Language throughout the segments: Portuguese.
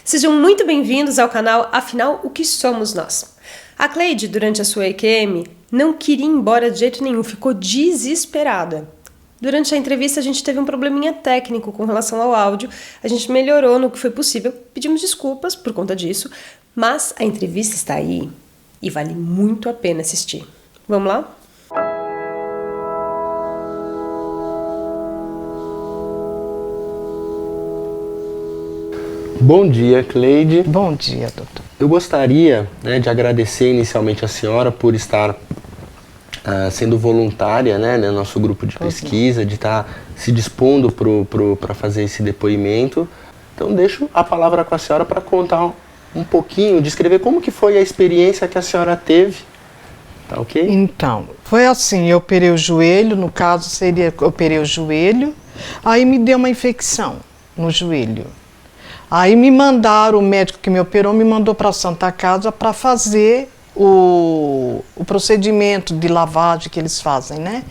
Sejam muito bem-vindos ao canal Afinal, o que somos nós? A Cleide, durante a sua EQM, não queria ir embora de jeito nenhum, ficou desesperada. Durante a entrevista a gente teve um probleminha técnico com relação ao áudio, a gente melhorou no que foi possível, pedimos desculpas por conta disso, mas a entrevista está aí e vale muito a pena assistir. Vamos lá? Bom dia, Cleide. Bom dia, doutor. Eu gostaria de agradecer inicialmente a senhora por estar sendo voluntária no nosso grupo de pesquisa, de estar se dispondo para fazer esse depoimento. Então deixo a palavra com a senhora para contar um pouquinho, descrever como que foi a experiência que a senhora teve. Tá ok? Então, foi assim, eu operei o joelho, no caso seria, eu operei o joelho, aí me deu uma infecção no joelho. Aí me mandaram, o médico que me operou me mandou para a Santa Casa para fazer o procedimento de lavagem que eles fazem, né?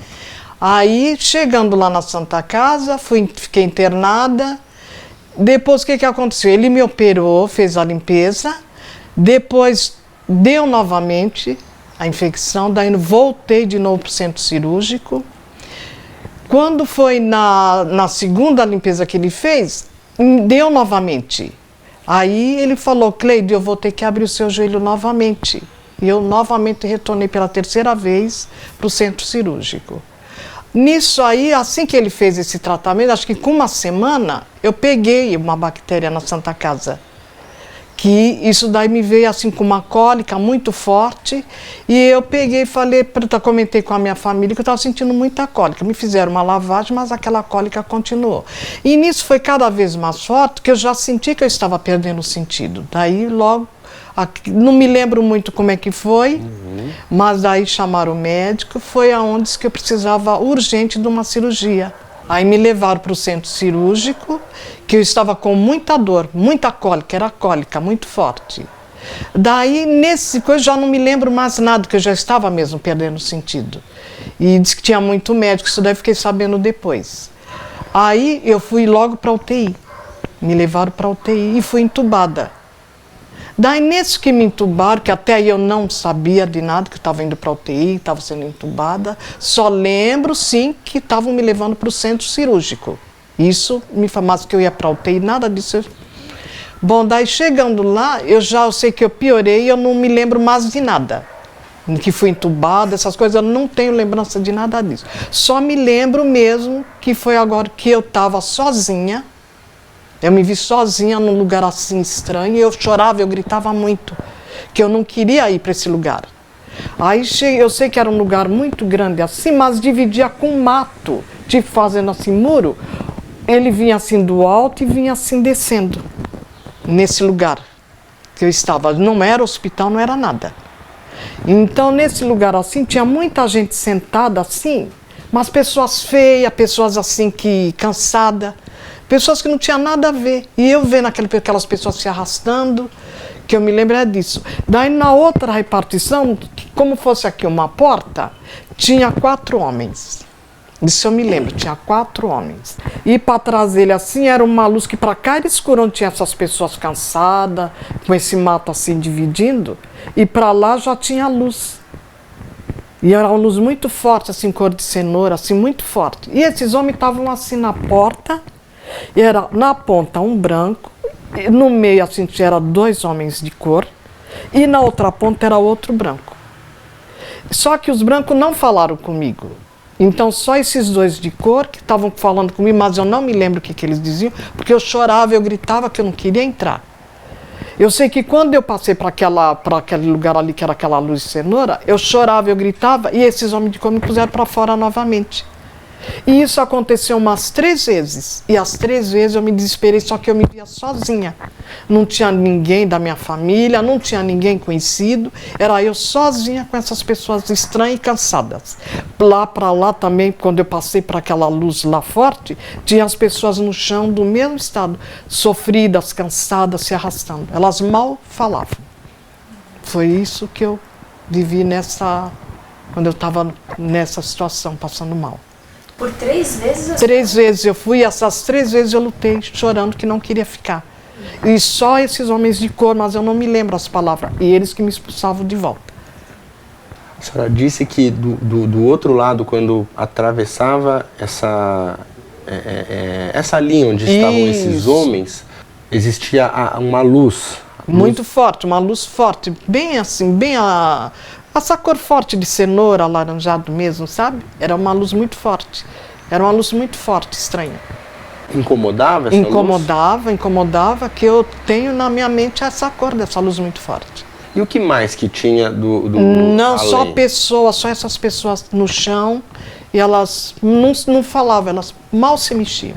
Aí, chegando lá na Santa Casa, fiquei internada. Depois, o que aconteceu? Ele me operou, fez a limpeza, depois deu novamente a infecção, daí voltei de novo para o centro cirúrgico. Quando foi na segunda limpeza que ele fez, deu novamente. Aí ele falou: Cleide, eu vou ter que abrir o seu joelho novamente. E eu novamente retornei pela terceira vez para o centro cirúrgico. Nisso aí, assim que ele fez esse tratamento, acho que com uma semana, eu peguei uma bactéria na Santa Casa. Que isso daí me veio assim com uma cólica muito forte, e eu peguei e falei, comentei com a minha família que eu estava sentindo muita cólica. Me fizeram uma lavagem, mas aquela cólica continuou. E nisso foi cada vez mais forte, que eu já senti que eu estava perdendo o sentido. Daí logo, não me lembro muito como é que foi, mas daí chamaram o médico, foi aonde que eu precisava urgente de uma cirurgia. Aí me levaram para o centro cirúrgico, que eu estava com muita dor, muita cólica, era cólica muito forte. Daí, nesse coisa, já não me lembro mais nada, que eu já estava mesmo perdendo o sentido. E disse que tinha muito médico, isso daí eu fiquei sabendo depois. Aí eu fui logo para a UTI, me levaram para a UTI e fui entubada. Daí, nesse que me entubaram, que até aí eu não sabia de nada, que eu estava indo para a UTI, estava sendo entubada, só lembro, sim, que estavam me levando para o centro cirúrgico. Isso me falaram que eu ia para a UTI, nada disso. Bom, daí chegando lá, eu sei que eu piorei, eu não me lembro mais de nada. Que fui entubada, essas coisas, eu não tenho lembrança de nada disso. Só me lembro mesmo que foi agora que eu estava sozinha. Eu me vi sozinha num lugar assim estranho e eu chorava, eu gritava muito, que eu não queria ir para esse lugar. Aí eu sei que era um lugar muito grande assim, mas dividia com mato, tipo fazendo assim muro. Ele vinha assim do alto e vinha assim descendo, nesse lugar que eu estava. Não era hospital, não era nada. Então nesse lugar assim, tinha muita gente sentada assim, mas pessoas feias, pessoas assim que cansadas. Pessoas que não tinham nada a ver. E eu vendo aquelas pessoas se arrastando, que eu me lembro é disso. Daí na outra repartição, como fosse aqui uma porta, tinha 4 homens. Isso eu me lembro, tinha 4 homens. E para trás dele assim, era uma luz que para cá era escuro, onde tinha essas pessoas cansadas, com esse mato assim dividindo. E para lá já tinha luz. E era uma luz muito forte, assim, cor de cenoura, assim, muito forte. E esses homens estavam assim na porta. E era na ponta um branco, e no meio assim era 2 homens de cor, e na outra ponta era outro branco. Só que os brancos não falaram comigo. Então só esses 2 de cor que estavam falando comigo, mas eu não me lembro o que eles diziam, porque eu chorava, eu gritava que eu não queria entrar. Eu sei que quando eu passei para aquele lugar ali, que era aquela luz de cenoura, eu chorava, eu gritava, e esses homens de cor me puseram para fora novamente. E isso aconteceu umas 3 vezes. E as 3 vezes eu me desesperei, só que eu me via sozinha. Não tinha ninguém da minha família, não tinha ninguém conhecido. Era eu sozinha com essas pessoas estranhas e cansadas. Lá para lá também, quando eu passei para aquela luz lá forte, tinha as pessoas no chão do mesmo estado, sofridas, cansadas, se arrastando. Elas mal falavam. Foi isso que eu vivi quando eu estava nessa situação, passando mal. Por 3 vezes? 3 vezes eu fui, essas 3 vezes eu lutei, chorando que não queria ficar. E só esses homens de cor, mas eu não me lembro as palavras. E eles que me expulsavam de volta. A senhora disse que do outro lado, quando atravessava essa linha onde estavam esses homens, existia uma luz. Muito forte, uma luz forte. Bem assim, bem essa cor forte de cenoura, alaranjado mesmo, sabe? Era uma luz muito forte. Era uma luz muito forte, estranha. Incomodava essa luz? Incomodava, que eu tenho na minha mente essa cor dessa luz muito forte. E o que mais que tinha do Não, além? só essas pessoas no chão, e elas não falavam, elas mal se mexiam.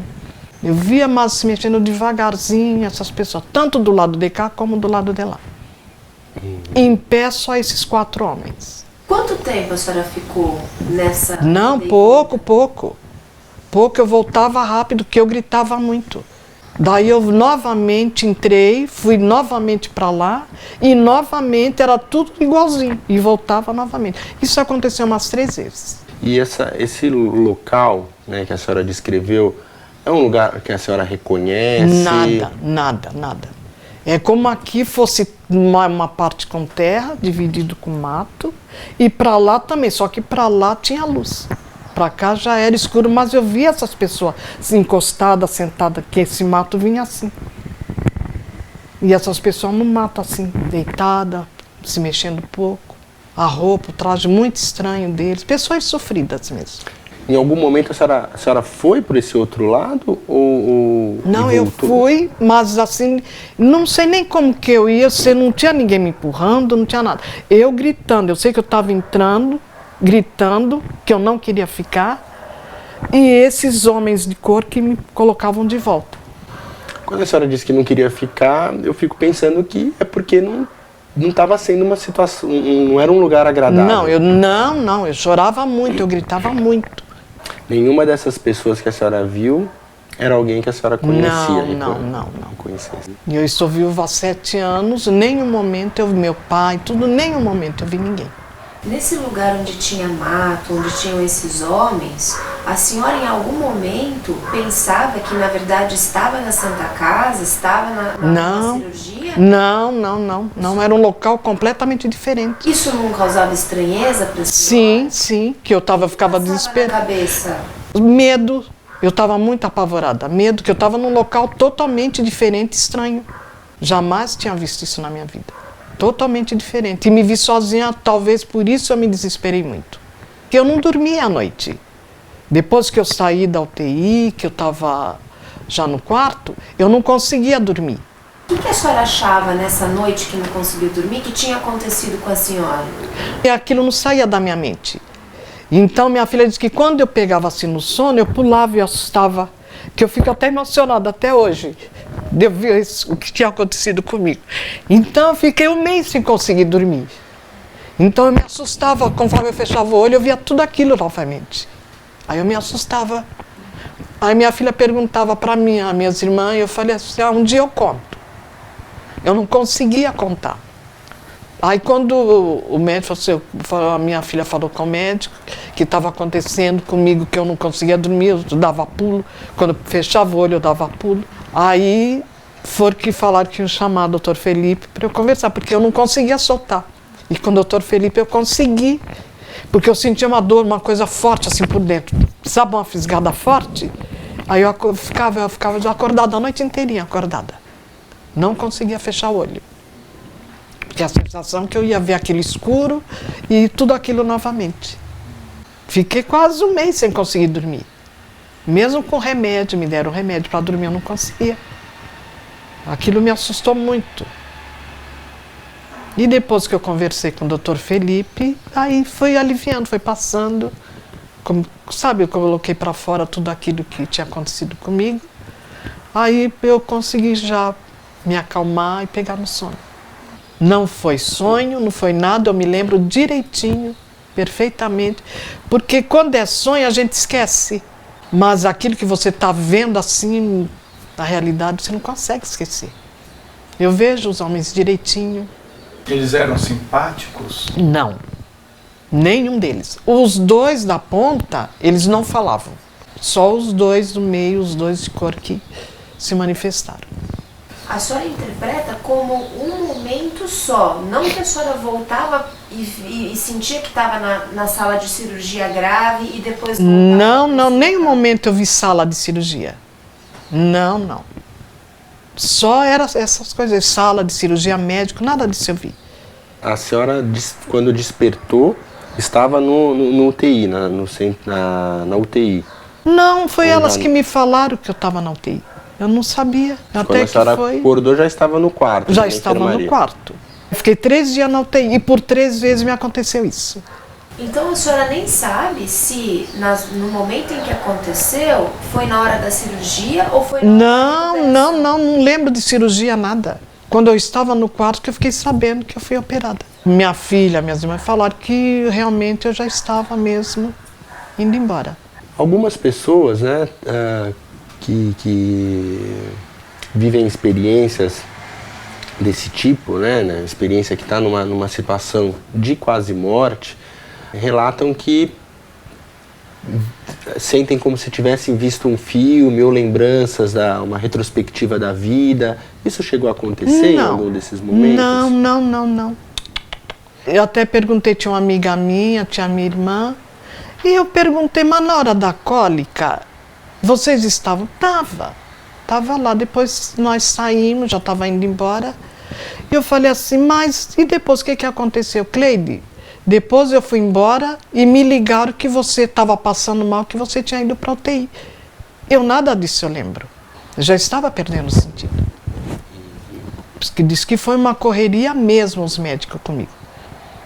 Eu via mais se mexendo devagarzinho, essas pessoas, tanto do lado de cá como do lado de lá. Em pé, só esses 4 homens. Quanto tempo a senhora ficou nessa... Não, pouco. Pouco, eu voltava rápido, que eu gritava muito. Daí eu novamente entrei, fui novamente para lá, e novamente era tudo igualzinho, e voltava novamente. Isso aconteceu umas 3 vezes. E esse local, né, que a senhora descreveu, é um lugar que a senhora reconhece? Nada. É como aqui fosse uma parte com terra, dividido com mato, e para lá também, só que para lá tinha luz. Para cá já era escuro, mas eu via essas pessoas encostadas, sentadas, que esse mato vinha assim. E essas pessoas no mato assim, deitada, se mexendo pouco. A roupa, o traje muito estranho deles, pessoas sofridas mesmo. Em algum momento a senhora foi por esse outro lado ou não, eu fui, mas assim, não sei nem como que eu ia, não tinha ninguém me empurrando, não tinha nada. Eu gritando, eu sei que eu estava entrando, gritando, que eu não queria ficar, e esses homens de cor que me colocavam de volta. Quando a senhora disse que não queria ficar, eu fico pensando que é porque não estava sendo uma situação, não era um lugar agradável. Não, eu chorava muito, eu gritava muito. Nenhuma dessas pessoas que a senhora viu era alguém que a senhora conhecia? Não. Conhecia. E eu estou viúva há 7 anos, nenhum momento eu vi meu pai, nenhum momento eu vi ninguém. Nesse lugar onde tinha mato, onde tinham esses homens, a senhora em algum momento pensava que na verdade estava na Santa Casa, estava na cirurgia? Não, era um local completamente diferente. Isso não causava estranheza para a senhora? Sim, que eu ficava desesperada. Na cabeça? Medo, eu estava muito apavorada, medo, que eu estava num local totalmente diferente, estranho. Jamais tinha visto isso na minha vida. Totalmente diferente. E me vi sozinha, talvez por isso eu me desesperei muito. Porque eu não dormia à noite. Depois que eu saí da UTI, que eu estava já no quarto, eu não conseguia dormir. O que a senhora achava nessa noite que não conseguiu dormir, que tinha acontecido com a senhora? E aquilo não saía da minha mente. Então minha filha disse que quando eu pegava assim no sono, eu pulava e assustava, que eu fico até emocionada até hoje. De ver o que tinha acontecido comigo. Então eu fiquei 1 mês sem conseguir dormir. Então eu me assustava, conforme eu fechava o olho, eu via tudo aquilo novamente. Aí eu me assustava. Aí minha filha perguntava para mim, as minhas irmãs, e eu falei assim, um dia eu conto. Eu não conseguia contar. Aí quando o médico, a minha filha falou com o médico que estava acontecendo comigo, que eu não conseguia dormir, eu dava pulo. Quando eu fechava o olho, eu dava pulo. Aí foram que falaram que iam chamar o doutor Felipe para eu conversar, porque eu não conseguia soltar. E com o doutor Felipe eu consegui, porque eu sentia uma dor, uma coisa forte assim por dentro. Sabe, uma fisgada forte? Aí eu ficava acordada a noite inteirinha, acordada. Não conseguia fechar o olho. Porque a sensação que eu ia ver aquele escuro e tudo aquilo novamente. Fiquei quase 1 mês sem conseguir dormir. Mesmo com remédio, me deram remédio para dormir, eu não conseguia. Aquilo me assustou muito. E depois que eu conversei com o doutor Felipe, aí foi aliviando, foi passando. Sabe, eu coloquei para fora tudo aquilo que tinha acontecido comigo. Aí eu consegui já me acalmar e pegar no sono. Não foi sonho, não foi nada, eu me lembro direitinho, perfeitamente. Porque quando é sonho a gente esquece. Mas aquilo que você está vendo assim, na realidade, você não consegue esquecer. Eu vejo os homens direitinho. Eles eram simpáticos? Não, nenhum deles. Os 2 da ponta, eles não falavam. Só os 2 do meio, os 2 de cor que se manifestaram. a senhora interpreta como um momento só, não que a senhora voltava e sentia que estava na sala de cirurgia grave e depois voltava? Não, nem um momento eu vi sala de cirurgia. Não. Só era essas coisas, sala de cirurgia, médico, nada disso eu vi. A senhora, quando despertou, estava no UTI, na UTI. Não, foi elas que me falaram que eu estava na UTI. Eu não sabia. Quando a senhora acordou, já estava no quarto. Já estava no quarto. Eu fiquei 3 dias na UTI e por 3 vezes me aconteceu isso. Então a senhora nem sabe se no momento em que aconteceu foi na hora da cirurgia ou foi na hora da não lembro de cirurgia, nada. Quando eu estava no quarto que eu fiquei sabendo que eu fui operada. Minha filha, minhas irmãs falaram que realmente eu já estava mesmo indo embora. Algumas pessoas, né, que vivem experiências desse tipo, né, experiência que está numa situação de quase morte, relatam que sentem como se tivessem visto um filme ou lembranças, uma retrospectiva da vida. Isso chegou a acontecer em algum desses momentos? Não. Eu até perguntei, tinha uma amiga minha, tinha minha irmã, e eu perguntei, mas na hora da cólica, vocês estavam? Tava lá, depois nós saímos, já estava indo embora. E eu falei assim, mas e depois o que aconteceu, Cleide? Depois eu fui embora e me ligaram que você estava passando mal, que você tinha ido para a UTI. Eu nada disso eu lembro. Eu já estava perdendo o sentido. Porque disse que foi uma correria mesmo os médicos comigo.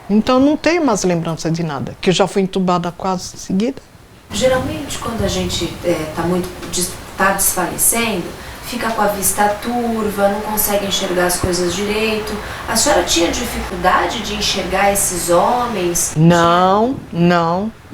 Então não tenho mais lembrança de nada, que eu já fui entubada quase em seguida. Geralmente quando a gente tá desfalecendo, fica com a vista turva, não consegue enxergar as coisas direito. A senhora tinha dificuldade de enxergar esses homens? Não.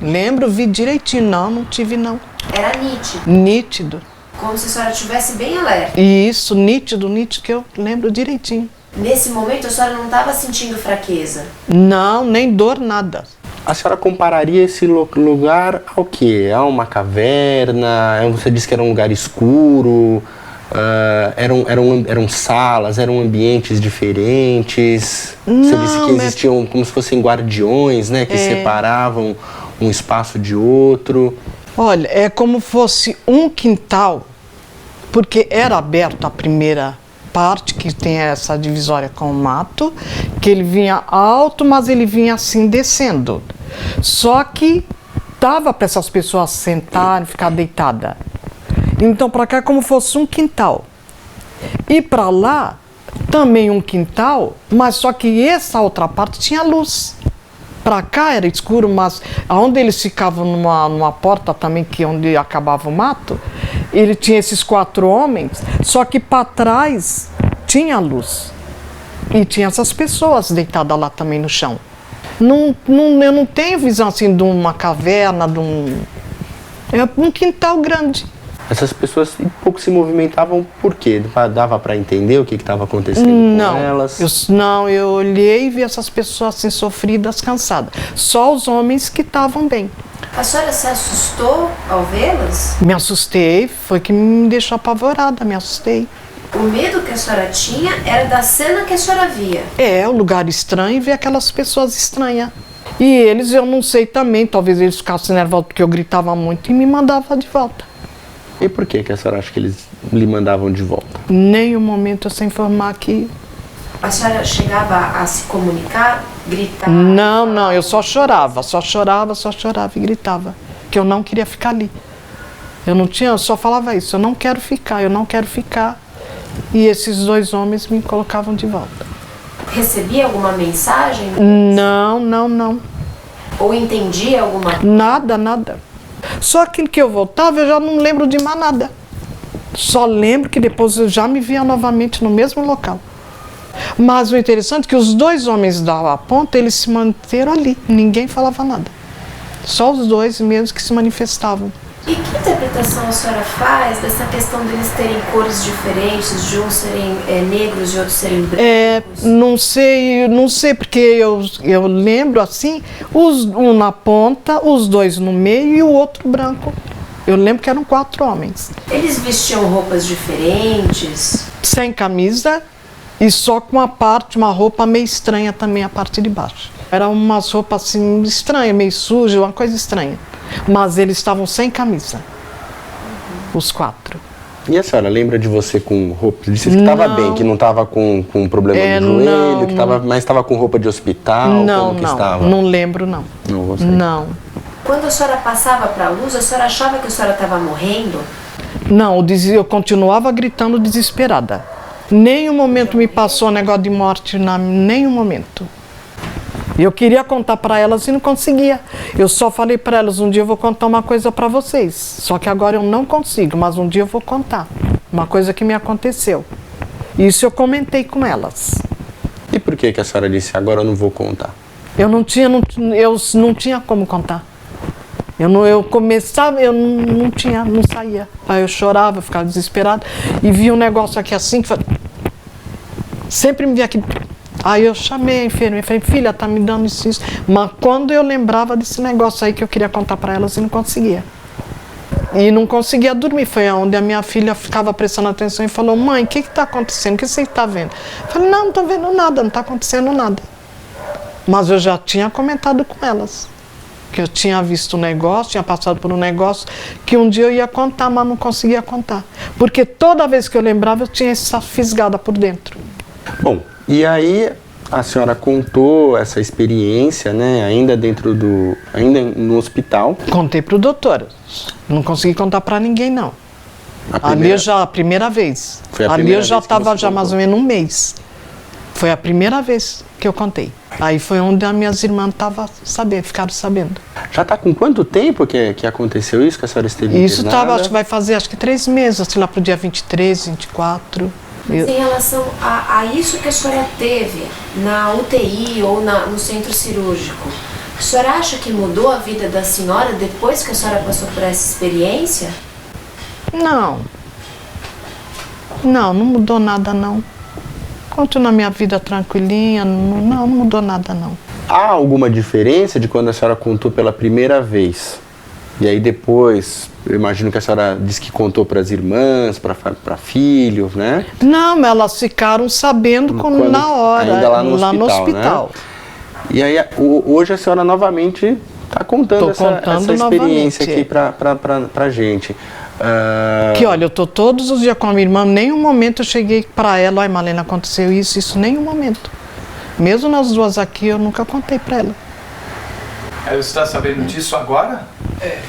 Lembro, vi direitinho. Não tive não. Era nítido? Nítido. Como se a senhora estivesse bem alerta? Isso, nítido, que eu lembro direitinho. Nesse momento a senhora não estava sentindo fraqueza? Não, nem dor, nada. A senhora compararia esse lugar ao quê? A uma caverna? Você disse que era um lugar escuro? Eram salas, eram ambientes diferentes? Você disse que existiam como se fossem guardiões, né, que separavam um espaço de outro. Olha, é como fosse um quintal, porque era aberto a primeira parte, que tem essa divisória com o mato, que ele vinha alto, mas ele vinha assim descendo. Só que dava para essas pessoas sentarem, ficar deitada. Então para cá é como fosse um quintal. E para lá também um quintal, mas só que essa outra parte tinha luz. Para cá era escuro, mas onde eles ficavam numa porta também, que onde acabava o mato, ele tinha esses 4 homens, só que para trás tinha luz. E tinha essas pessoas deitadas lá também no chão. Eu não tenho visão assim de uma caverna, é um quintal grande. Essas pessoas pouco se movimentavam por quê? Dava para entender o que estava acontecendo com elas? Eu olhei e vi essas pessoas assim sofridas, cansadas. Só os homens que estavam bem. A senhora se assustou ao vê-las? Me assustei, foi que me deixou apavorada, me assustei. O medo que a senhora tinha era da cena que a senhora via? É, um lugar estranho e ver aquelas pessoas estranhas. E eles, eu não sei também, talvez eles ficassem nervosos porque eu gritava muito e me mandavam de volta. E por que a senhora acha que eles lhe mandavam de volta? Nenhum momento eu sei informar que... A senhora chegava a se comunicar, gritar? Não, eu só chorava e gritava, que eu não queria ficar ali. Eu só falava isso, eu não quero ficar. E esses 2 homens me colocavam de volta. Recebia alguma mensagem? Não. Ou entendia alguma coisa? Nada. Só aquilo que eu voltava, eu já não lembro de mais nada. Só lembro que depois eu já me via novamente no mesmo local. Mas o interessante é que os 2 homens da ponta, eles se manteram ali. Ninguém falava nada. Só os 2 mesmo que se manifestavam. E que interpretação a senhora faz dessa questão deles terem cores diferentes, de uns serem negros e outros serem brancos? Não sei, porque eu lembro assim, um na ponta, os 2 no meio e o outro branco. Eu lembro que eram 4 homens. Eles vestiam roupas diferentes? Sem camisa e só com uma roupa meio estranha também a parte de baixo. Era umas roupas assim estranhas, meio sujas, uma coisa estranha. Mas eles estavam sem camisa, os 4. E a senhora lembra de você com roupa? Disse que estava bem, que não estava com problema no joelho, mas estava com roupa de hospital? Como que estava? Não lembro, não. Não gostei. Não. Quando a senhora passava para a luz, a senhora achava que a senhora estava morrendo? Não, eu continuava gritando desesperada. Nenhum momento me passou negócio de morte, nenhum momento. Eu queria contar para elas e não conseguia. Eu só falei para elas, um dia eu vou contar uma coisa para vocês. Só que agora eu não consigo, mas um dia eu vou contar. Uma coisa que me aconteceu. Isso eu comentei com elas. E por que a senhora disse, agora eu não vou contar? Eu não tinha como contar. Eu começava, eu não saía. Aí eu chorava, eu ficava desesperada. E via um negócio aqui assim, que sempre me via aqui. Aí eu chamei a enfermeira e falei, filha, tá me dando isso. Mas quando eu lembrava desse negócio aí que eu queria contar para elas, eu não conseguia. E não conseguia dormir. Foi onde a minha filha ficava prestando atenção e falou, mãe, o que está acontecendo? O que você está vendo? Eu falei, não estou vendo nada, não está acontecendo nada. Mas eu já tinha comentado com elas. Que eu tinha visto um negócio, tinha passado por um negócio, que um dia eu ia contar, mas não conseguia contar. Porque toda vez que eu lembrava, eu tinha essa fisgada por dentro. Bom, e aí a senhora contou essa experiência, né, ainda no hospital. Contei pro doutor. Não consegui contar para ninguém, não. A primeira vez. Ali eu já estava mais ou menos um mês. Foi a primeira vez que eu contei. Aí foi onde as minhas irmãs ficaram sabendo. Já está com quanto tempo que aconteceu isso, que a senhora esteve Isso internada? acho que vai fazer 3 meses, sei lá, pro dia 23, 24. Mas em relação a isso que a senhora teve na UTI ou no centro cirúrgico, a senhora acha que mudou a vida da senhora depois que a senhora passou por essa experiência? Não. Não mudou nada, não. Continuo na minha vida tranquilinha, não mudou nada, não. Há alguma diferença de quando a senhora contou pela primeira vez? E aí depois, eu imagino que a senhora disse que contou para as irmãs, para filhos, né? Não, elas ficaram sabendo na hora, ainda lá no hospital. Né? E aí, hoje a senhora novamente está contando essa experiência aqui para gente. Que olha, eu tô todos os dias com a minha irmã, nenhum momento eu cheguei para ela, olha, Marlene, aconteceu isso, nenhum momento. Mesmo nós duas aqui, eu nunca contei para ela. Ela está sabendo disso agora?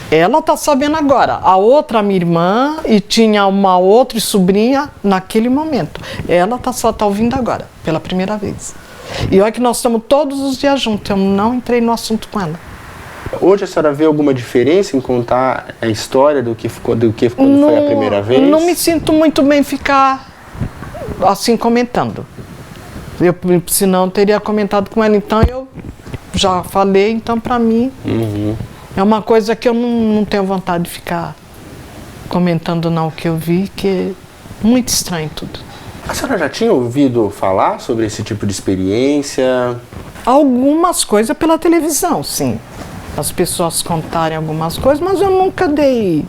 Ela está sabendo agora. A outra, minha irmã, e tinha uma outra sobrinha naquele momento. Ela só está ouvindo agora, pela primeira vez. E olha que nós estamos todos os dias juntos, eu não entrei no assunto com ela. Hoje a senhora vê alguma diferença em contar a história do que quando foi a primeira vez? Não me sinto muito bem ficar assim comentando. Senão eu teria comentado com ela. Então eu já falei, então para mim é uma coisa que eu não tenho vontade de ficar comentando não o que eu vi, que é muito estranho tudo. A senhora já tinha ouvido falar sobre esse tipo de experiência? Algumas coisas pela televisão, sim. As pessoas contarem algumas coisas, mas eu nunca dei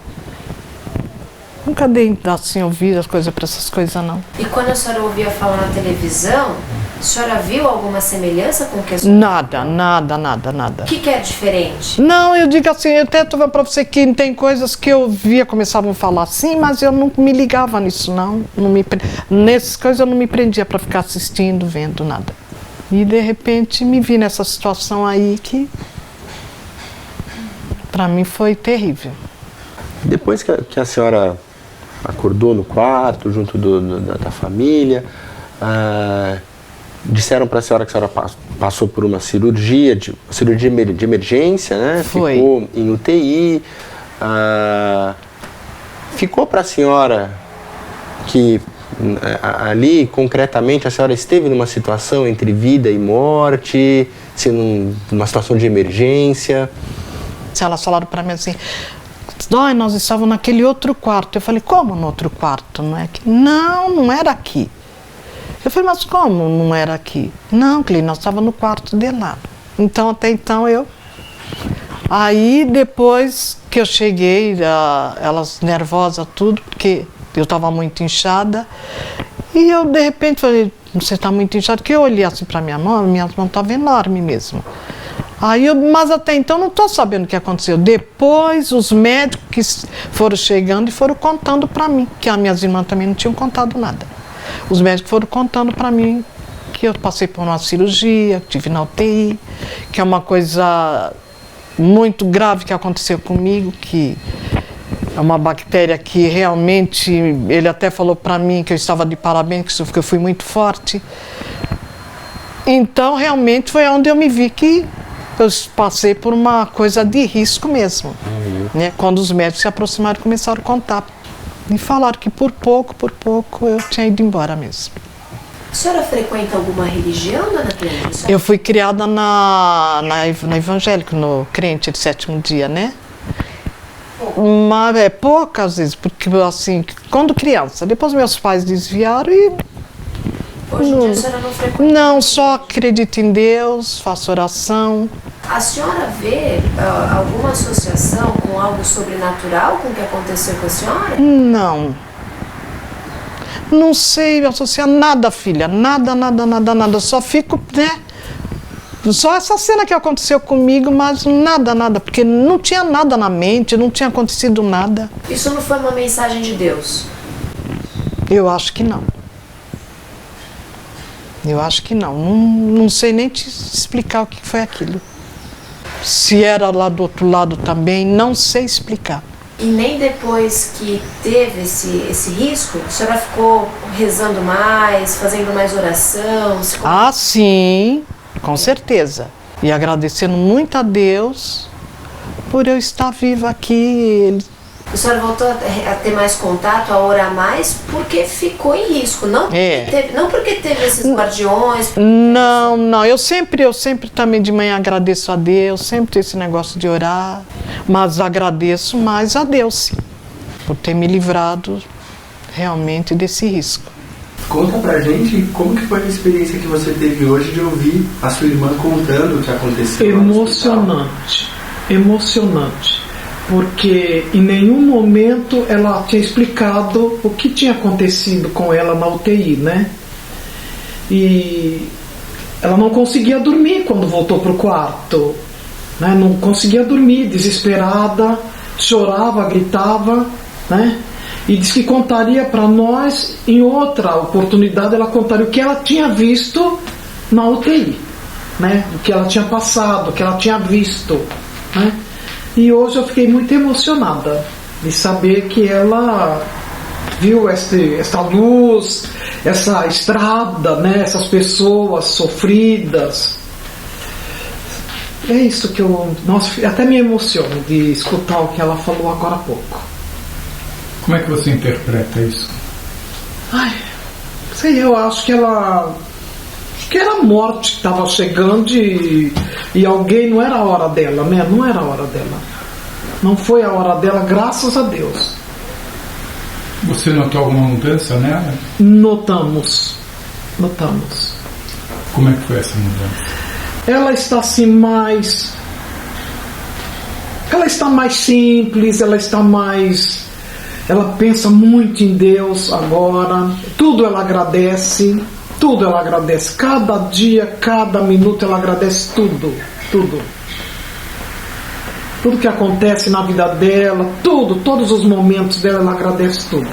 assim, ouvir as coisas para essas coisas, não. E quando a senhora ouvia falar na televisão, a senhora viu alguma semelhança com o que a senhora... Nada. O que é diferente? Não, eu digo assim, eu até estou falando para você que tem coisas que eu via, começavam a falar assim, mas eu não me ligava nisso, não. Nessas coisas eu não me prendia para ficar assistindo, vendo nada. E de repente me vi nessa situação aí que... Para mim foi terrível. Depois que a senhora acordou no quarto, junto da família, disseram para a senhora que a senhora passou por uma cirurgia de emergência, né? Foi. Ficou em UTI. Ficou para a senhora que ali, concretamente, a senhora esteve numa situação entre vida e morte, numa situação de emergência? Elas falaram para mim assim, nós estávamos naquele outro quarto. Eu falei, como no outro quarto? Não é aqui? Não era aqui. Eu falei, mas como não era aqui? Não, Clí, nós estávamos no quarto de lá. Então, até então, eu Aí depois que eu cheguei, elas nervosas, tudo, porque eu estava muito inchada. E eu de repente falei, você está muito inchada, que eu olhei assim para minha mão estava enorme mesmo. Mas até então não estou sabendo o que aconteceu. Depois os médicos que foram chegando e foram contando para mim, que as minhas irmãs também não tinham contado nada. Os médicos foram contando para mim que eu passei por uma cirurgia, que tive na UTI, que é uma coisa muito grave que aconteceu comigo, que é uma bactéria que realmente, ele até falou para mim que eu estava de parabéns, que eu fui muito forte. Então realmente foi onde eu me vi que eu passei por uma coisa de risco mesmo. Né? Quando os médicos se aproximaram e começaram a contar. E falaram que por pouco eu tinha ido embora mesmo. A senhora frequenta alguma religião, dona Cleide? Eu fui criada na evangélico, no crente de sétimo dia, né? Mas poucas vezes, porque assim, quando criança, depois meus pais desviaram e... Hoje em dia a senhora não frequenta? Não, só acredito em Deus, faço oração. A senhora vê alguma associação com algo sobrenatural com o que aconteceu com a senhora? Não. Não sei associar nada, filha. Nada. Só fico, né? Só essa cena que aconteceu comigo, mas nada. Porque não tinha nada na mente, não tinha acontecido nada. Isso não foi uma mensagem de Deus? Eu acho que não. Não sei nem te explicar o que foi aquilo. Se era lá do outro lado também, não sei explicar. E nem depois que teve esse risco, a senhora ficou rezando mais, fazendo mais oração? Sim, com certeza. E agradecendo muito a Deus por eu estar viva aqui. A senhora voltou a ter mais contato, a orar mais, porque ficou em risco, não porque teve esses guardiões. Não, eu sempre também de manhã agradeço a Deus, sempre tenho esse negócio de orar, mas agradeço mais a Deus, sim, por ter me livrado realmente desse risco. Conta pra gente como que foi a experiência que você teve hoje de ouvir a sua irmã contando o que aconteceu. Emocionante. Porque em nenhum momento ela tinha explicado o que tinha acontecido com ela na UTI, né? E ela não conseguia dormir quando voltou para o quarto, né? Não conseguia dormir, desesperada, chorava, gritava, né? E disse que contaria para nós, em outra oportunidade, ela contaria o que ela tinha visto na UTI, né? O que ela tinha passado, o que ela tinha visto, né? E hoje eu fiquei muito emocionada de saber que ela viu essa luz, essa estrada, né? Essas pessoas sofridas. É isso que até me emociono de escutar o que ela falou agora há pouco. Como é que você interpreta isso? Eu acho que ela... que era a morte que estava chegando e alguém, não era a hora dela, né? Não era a hora dela. Não foi a hora dela, graças a Deus. Você notou alguma mudança nela? Notamos. Como é que foi essa mudança? Ela está assim mais... Ela está mais simples, ela pensa muito em Deus agora. Tudo ela agradece. Cada dia, cada minuto ela agradece tudo. Tudo que acontece na vida dela, todos os momentos dela, ela agradece tudo.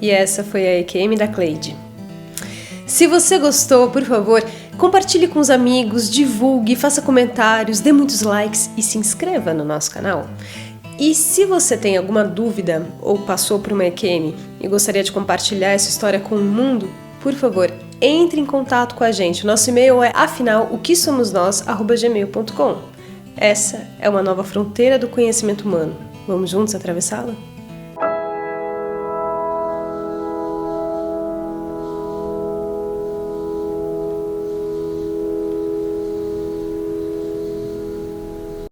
E essa foi a EQM da Cleide. Se você gostou, por favor, compartilhe com os amigos, divulgue, faça comentários, dê muitos likes e se inscreva no nosso canal. E se você tem alguma dúvida ou passou por uma EQM e gostaria de compartilhar essa história com o mundo, por favor, entre em contato com a gente. O nosso e-mail é afinal-o-que-somos-nós@gmail.com. Essa é uma nova fronteira do conhecimento humano. Vamos juntos atravessá-la?